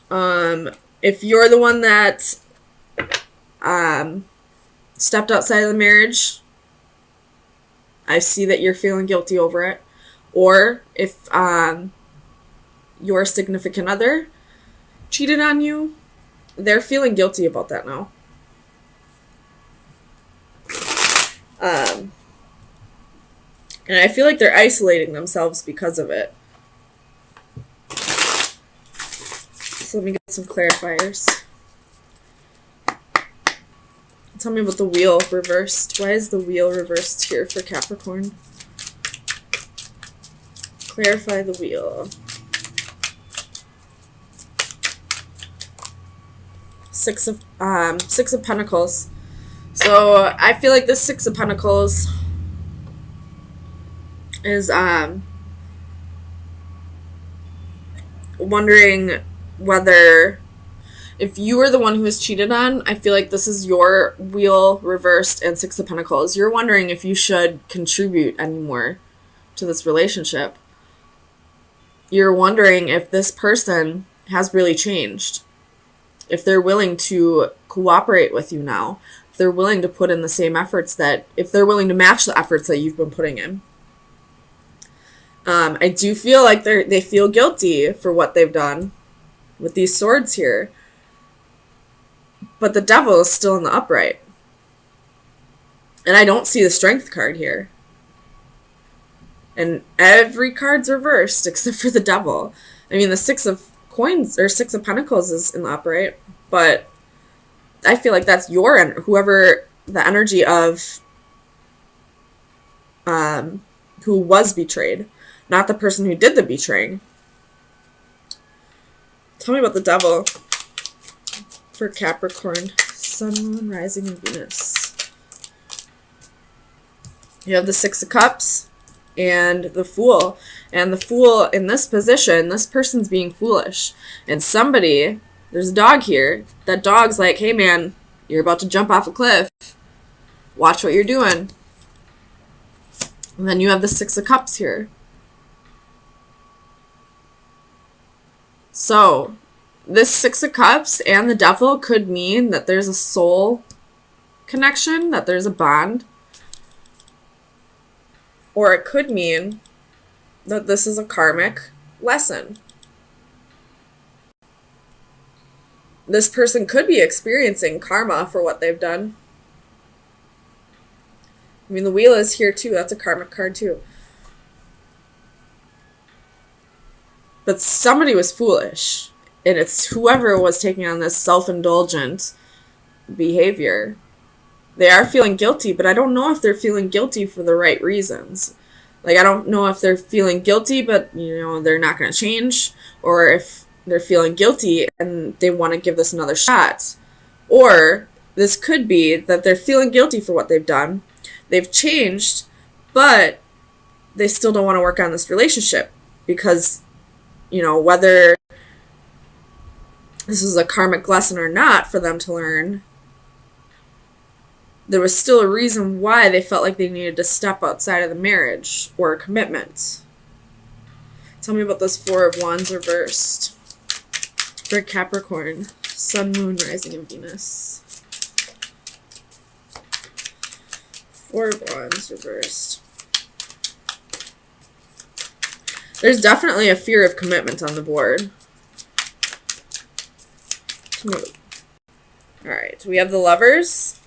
If you're the one that stepped outside of the marriage, I see that you're feeling guilty over it. Or if your significant other cheated on you, they're feeling guilty about that now. And I feel like they're isolating themselves because of it. So let me get some clarifiers. Tell me about the wheel reversed. Why is the wheel reversed here for Capricorn? Clarify the wheel. Six of Pentacles. So I feel like this Six of Pentacles is wondering whether, if you were the one who was cheated on, I feel like this is your wheel reversed and Six of Pentacles. You're wondering if you should contribute anymore to this relationship. You're wondering if this person has really changed. If they're willing to cooperate with you now. If they're willing to put in the same efforts if they're willing to match the efforts that you've been putting in. I do feel like they feel guilty for what they've done with these swords here. But the Devil is still in the upright. And I don't see the Strength card here. And every card's reversed except for the Devil. I mean, the Six of Pentacles is in the upright. But I feel like that's whoever the energy of who was betrayed. Not the person who did the betraying. Tell me about the Devil for Capricorn. Sun, Moon, Rising, and Venus. You have the Six of Cups and the Fool. And the Fool in this position, this person's being foolish. And there's a dog here. That dog's like, hey man, you're about to jump off a cliff. Watch what you're doing. And then you have the Six of Cups here. So, this Six of Cups and the Devil could mean that there's a soul connection, that there's a bond. Or it could mean that this is a karmic lesson. This person could be experiencing karma for what they've done. I mean, the Wheel is here too. That's a karmic card too. But somebody was foolish. And it's whoever was taking on this self-indulgent behavior. They are feeling guilty, but I don't know if they're feeling guilty for the right reasons. Like, I don't know if they're feeling guilty, but, they're not going to change. Or if they're feeling guilty and they want to give this another shot. Or this could be that they're feeling guilty for what they've done. They've changed, but they still don't want to work on this relationship. Because, whether this is a karmic lesson or not for them to learn, there was still a reason why they felt like they needed to step outside of the marriage or a commitment. Tell me about this Four of Wands reversed for Capricorn. Sun, Moon, Rising, and Venus. Four of Wands reversed. There's definitely a fear of commitment on the board. Alright, we have the Lovers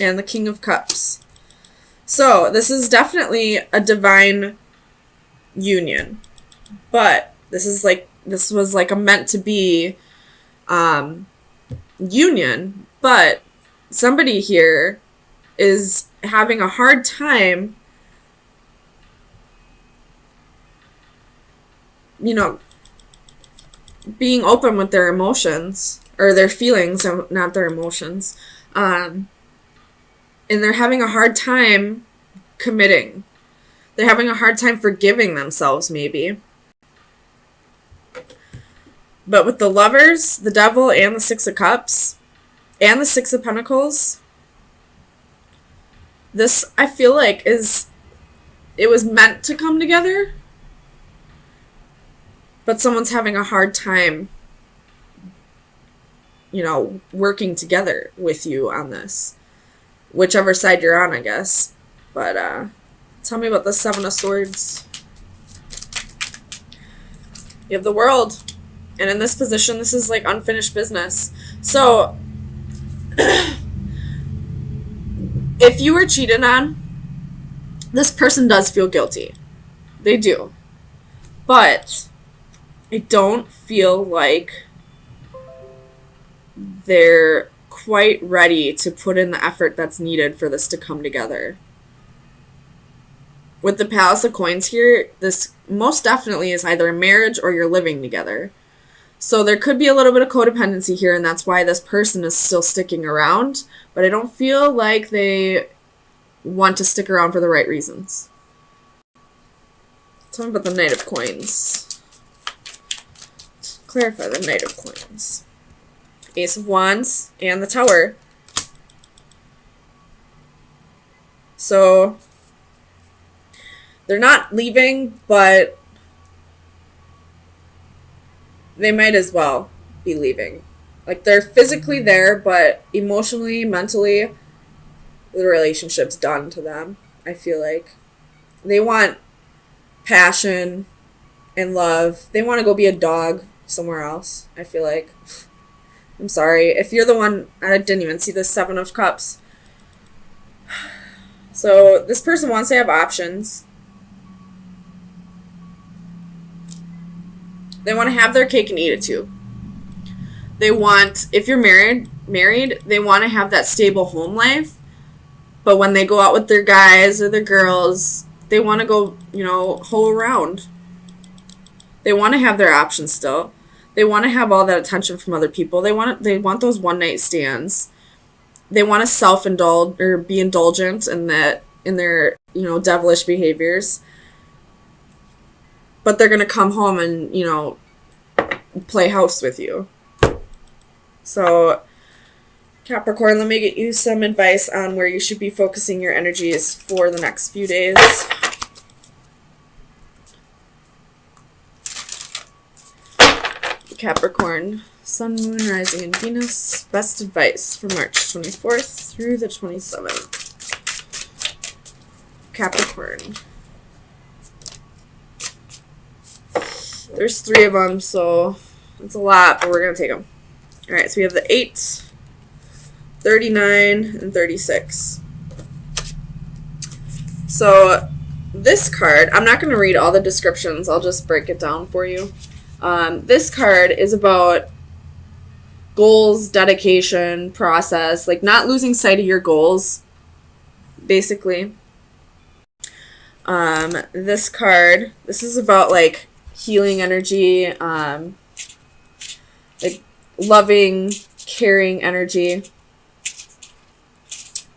and the King of Cups. So, this is definitely a divine union. But this was like a meant to be union. But somebody here is having a hard time, being open with their emotions. Or their feelings, not their emotions. And they're having a hard time committing. They're having a hard time forgiving themselves, maybe. But with the Lovers, the Devil, and the Six of Cups, and the Six of Pentacles, this, I feel like, it was meant to come together. But someone's having a hard time working together with you on this. Whichever side you're on, I guess. But tell me about the Seven of Swords. You have the World. And in this position, this is like unfinished business. So, if you were cheated on, this person does feel guilty. They do. But I don't feel like they're quite ready to put in the effort that's needed for this to come together. With the Palace of Coins here, this most definitely is either a marriage or you're living together. So there could be a little bit of codependency here, and that's why this person is still sticking around. But I don't feel like they want to stick around for the right reasons. Tell me about the Knight of Coins. Let's clarify the Knight of Coins. Ace of Wands and the Tower. So they're not leaving, but they might as well be leaving. Like, they're physically there, but emotionally, mentally, the relationship's done to them, I feel like. They want passion and love. They want to go be a dog somewhere else, I feel like. I'm sorry. If you're the one, I didn't even see the Seven of Cups. So, this person wants to have options. They want to have their cake and eat it too. They want, if you're married, they want to have that stable home life. But when they go out with their guys or their girls, they want to go, hoe around. They want to have their options still. They want to have all that attention from other people. They want those one night stands. They want to self-indulge or be indulgent in their devilish behaviors. But they're going to come home and, play house with you. So, Capricorn, let me get you some advice on where you should be focusing your energies for the next few days. Capricorn, Sun, Moon, Rising, and Venus. Best advice for March 24th through the 27th. Capricorn. There's 3 of them, so it's a lot, but we're going to take them. All right, so we have the 8, 39, and 36. So this card, I'm not going to read all the descriptions. I'll just break it down for you. This card is about goals, dedication, process, like not losing sight of your goals, basically. This card, this is about like healing energy, like loving, caring energy.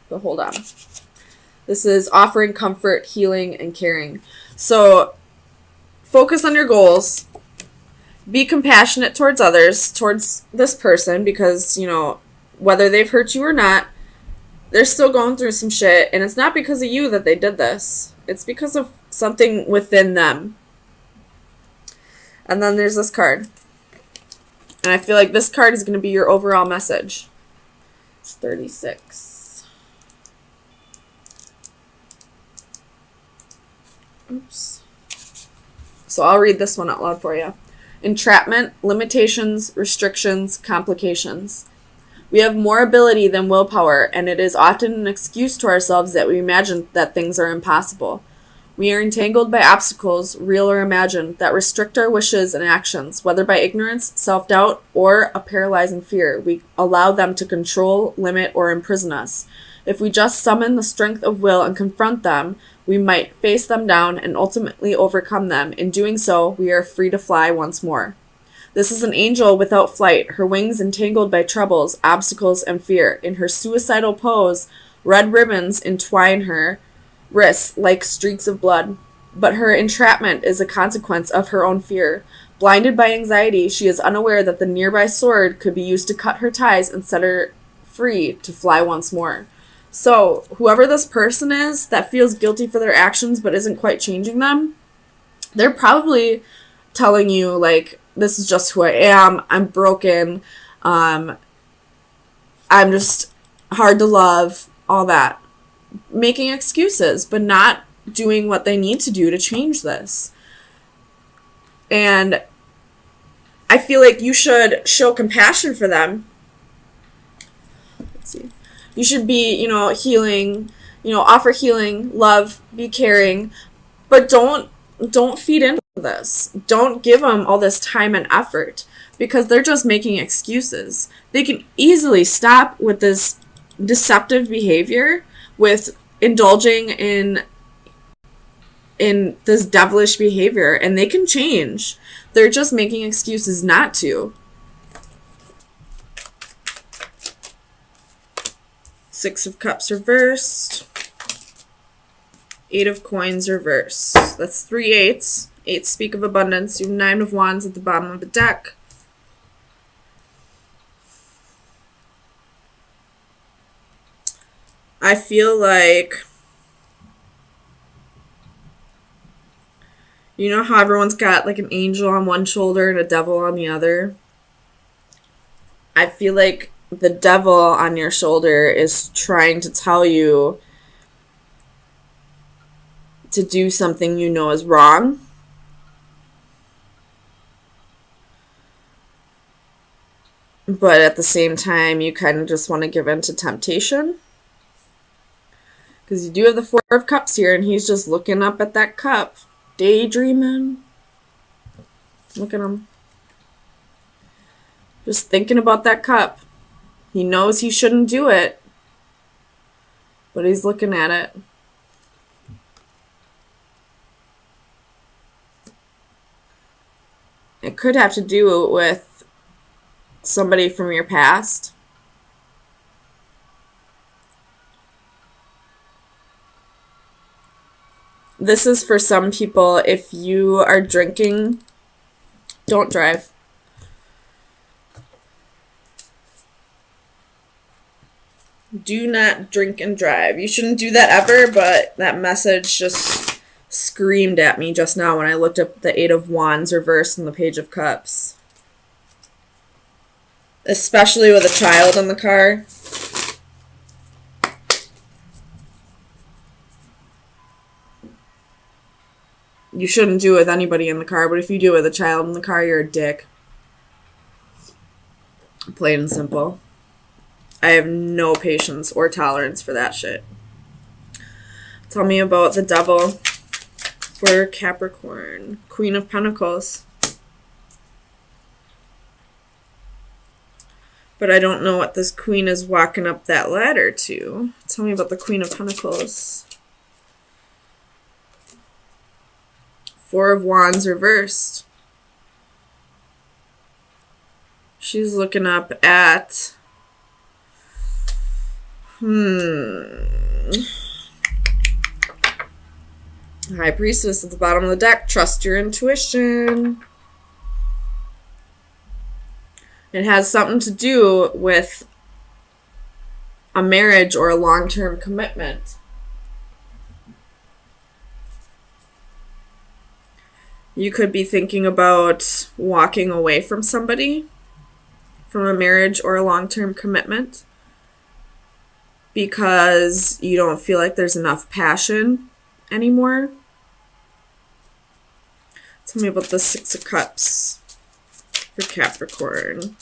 But hold on. This is offering comfort, healing, and caring. So focus on your goals. Be compassionate towards others, towards this person, because, whether they've hurt you or not, they're still going through some shit, and it's not because of you that they did this. It's because of something within them. And then there's this card. And I feel like this card is going to be your overall message. It's 36. Oops. So I'll read this one out loud for you. Entrapment, limitations, restrictions, complications. We have more ability than willpower, and it is often an excuse to ourselves that we imagine that things are impossible. We are entangled by obstacles, real or imagined, that restrict our wishes and actions, whether by ignorance, self-doubt, or a paralyzing fear. We allow them to control, limit, or imprison us. If we just summon the strength of will and confront them, we might face them down and ultimately overcome them. In doing so, we are free to fly once more. This is an angel without flight, her wings entangled by troubles, obstacles, and fear. In her suicidal pose, red ribbons entwine her wrists like streaks of blood. But her entrapment is a consequence of her own fear. Blinded by anxiety, she is unaware that the nearby sword could be used to cut her ties and set her free to fly once more. So, whoever this person is that feels guilty for their actions but isn't quite changing them, they're probably telling you, like, this is just who I am, I'm broken, I'm just hard to love, all that. Making excuses, but not doing what they need to do to change this. And I feel like you should show compassion for them. Let's see. You should be, healing, offer healing, love, be caring, but don't feed into this. Don't give them all this time and effort because they're just making excuses. They can easily stop with this deceptive behavior, with indulging in this devilish behavior, and they can change. They're just making excuses not to. Six of Cups reversed. Eight of Coins reversed. That's 3 eights. Eights speak of abundance. You have 9 of Wands at the bottom of the deck. I feel like, you know how everyone's got like an angel on one shoulder and a devil on the other? I feel like the devil on your shoulder is trying to tell you to do something you know is wrong. But at the same time, you kind of just want to give in to temptation. Because you do have the Four of Cups here, and he's just looking up at that cup. Daydreaming. Look at him. Just thinking about that cup. He knows he shouldn't do it, but he's looking at it. It could have to do with somebody from your past. This is for some people. If you are drinking, don't drive. Do not drink and drive. You shouldn't do that ever, but that message just screamed at me just now when I looked up the Eight of Wands reversed and the Page of Cups. Especially with a child in the car. You shouldn't do it with anybody in the car, but if you do it with a child in the car, you're a dick. Plain and simple. I have no patience or tolerance for that shit. Tell me about the devil for Capricorn. Queen of Pentacles. But I don't know what this queen is walking up that ladder to. Tell me about the Queen of Pentacles. Four of Wands reversed. She's looking up at... High Priestess at the bottom of the deck. Trust your intuition. It has something to do with a marriage or a long-term commitment. You could be thinking about walking away from somebody, from a marriage or a long-term commitment, because you don't feel like there's enough passion anymore. Tell me about the Six of Cups for Capricorn.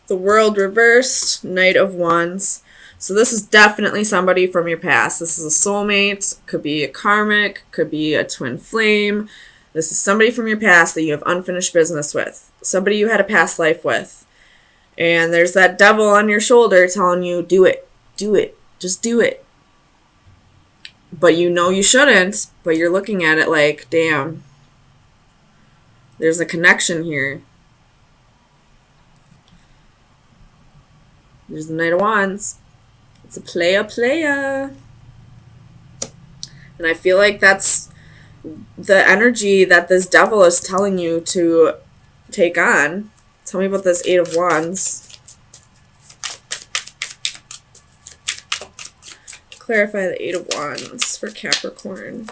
The World reversed, Knight of Wands. So this is definitely somebody from your past. This is a soulmate, could be a karmic, could be a twin flame. This is somebody from your past that you have unfinished business with. Somebody you had a past life with. And there's that devil on your shoulder telling you, do it, just do it. But you know you shouldn't, but you're looking at it like, damn, there's a connection here. There's the Knight of Wands. It's a playa. And I feel like that's the energy that this devil is telling you to take on. Tell me about this Eight of Wands. Clarify the Eight of Wands for Capricorn.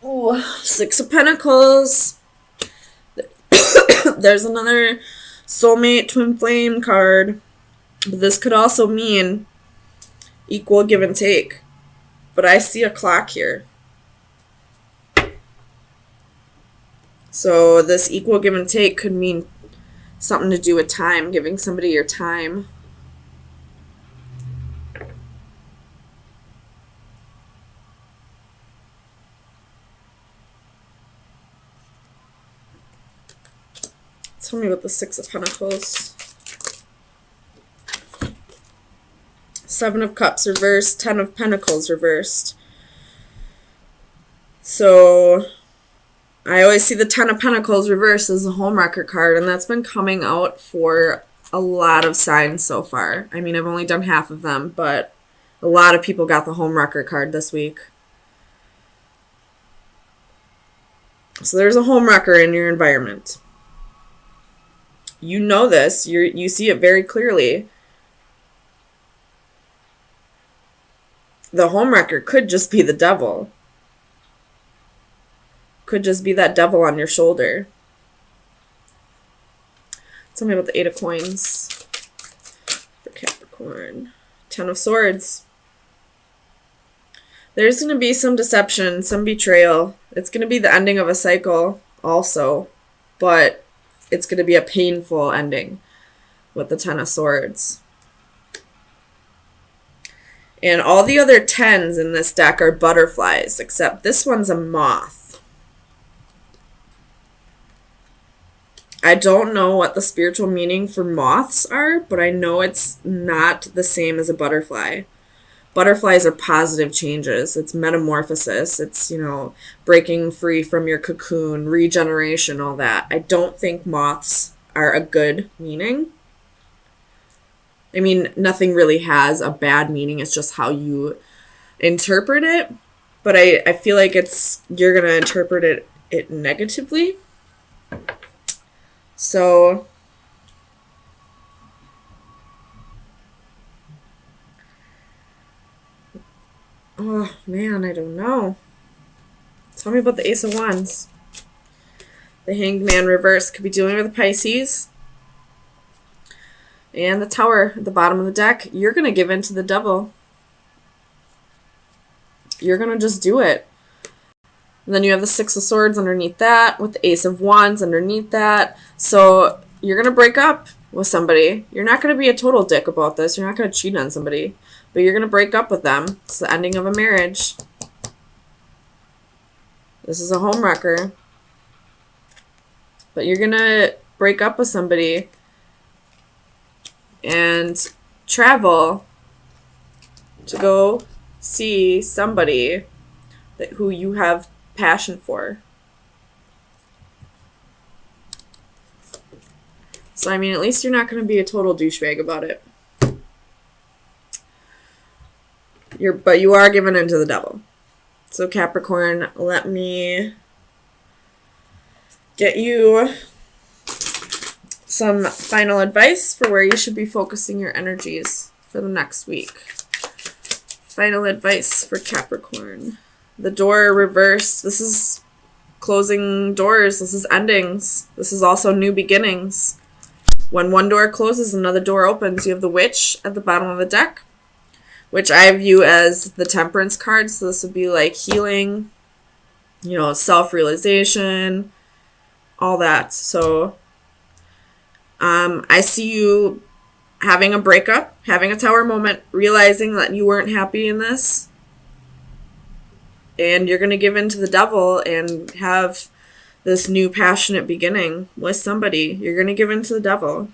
Ooh, Six of Pentacles. There's another soulmate twin flame card. But this could also mean equal give and take. But I see a clock here. So this equal give and take could mean something to do with time, giving somebody your time. Tell me about the Six of Pentacles. Seven of Cups reversed, 10 of Pentacles reversed. So I always see the 10 of Pentacles reversed as a homewrecker card, and that's been coming out for a lot of signs so far. I mean, I've only done half of them, but a lot of people got the homewrecker card this week. So there's a homewrecker in your environment. You know this. You see it very clearly. The homewrecker could just be the devil. Could just be that devil on your shoulder. Tell me about the Eight of Coins for Capricorn. 10 of Swords. There's going to be some deception, some betrayal. It's going to be the ending of a cycle also, but it's going to be a painful ending with the 10 of Swords. And all the other 10s in this deck are butterflies, except this one's a moth. I don't know what the spiritual meaning for moths are, but I know it's not the same as a butterfly. Butterflies are positive changes. It's metamorphosis. It's, breaking free from your cocoon, regeneration, all that. I don't think moths are a good meaning. I mean, nothing really has a bad meaning. It's just how you interpret it. But I feel like you're going to interpret it negatively. So oh man, I don't know. Tell me about the Ace of Wands. The Hanged Man reverse could be dealing with the Pisces. And the Tower at the bottom of the deck. You're going to give in to the devil. You're going to just do it. And then you have the Six of Swords underneath that, with the Ace of Wands underneath that. So you're going to break up with somebody. You're not going to be a total dick about this. You're not going to cheat on somebody. But you're going to break up with them. It's the ending of a marriage. This is a homewrecker. But you're going to break up with somebody and travel to go see somebody who you have passion for. So, I mean, at least you're not going to be a total douchebag about it. But you are giving in to the devil. So, Capricorn, let me get you some final advice for where you should be focusing your energies for the next week. Final advice for Capricorn. The door reversed. This is closing doors. This is endings. This is also new beginnings. When one door closes, another door opens. You have the Witch at the bottom of the deck, which I view as the Temperance card. So this would be like healing, self-realization, all that. So I see you having a breakup, having a Tower moment, realizing that you weren't happy in this. And you're going to give in to the devil and have this new passionate beginning with somebody. You're going to give in to the devil.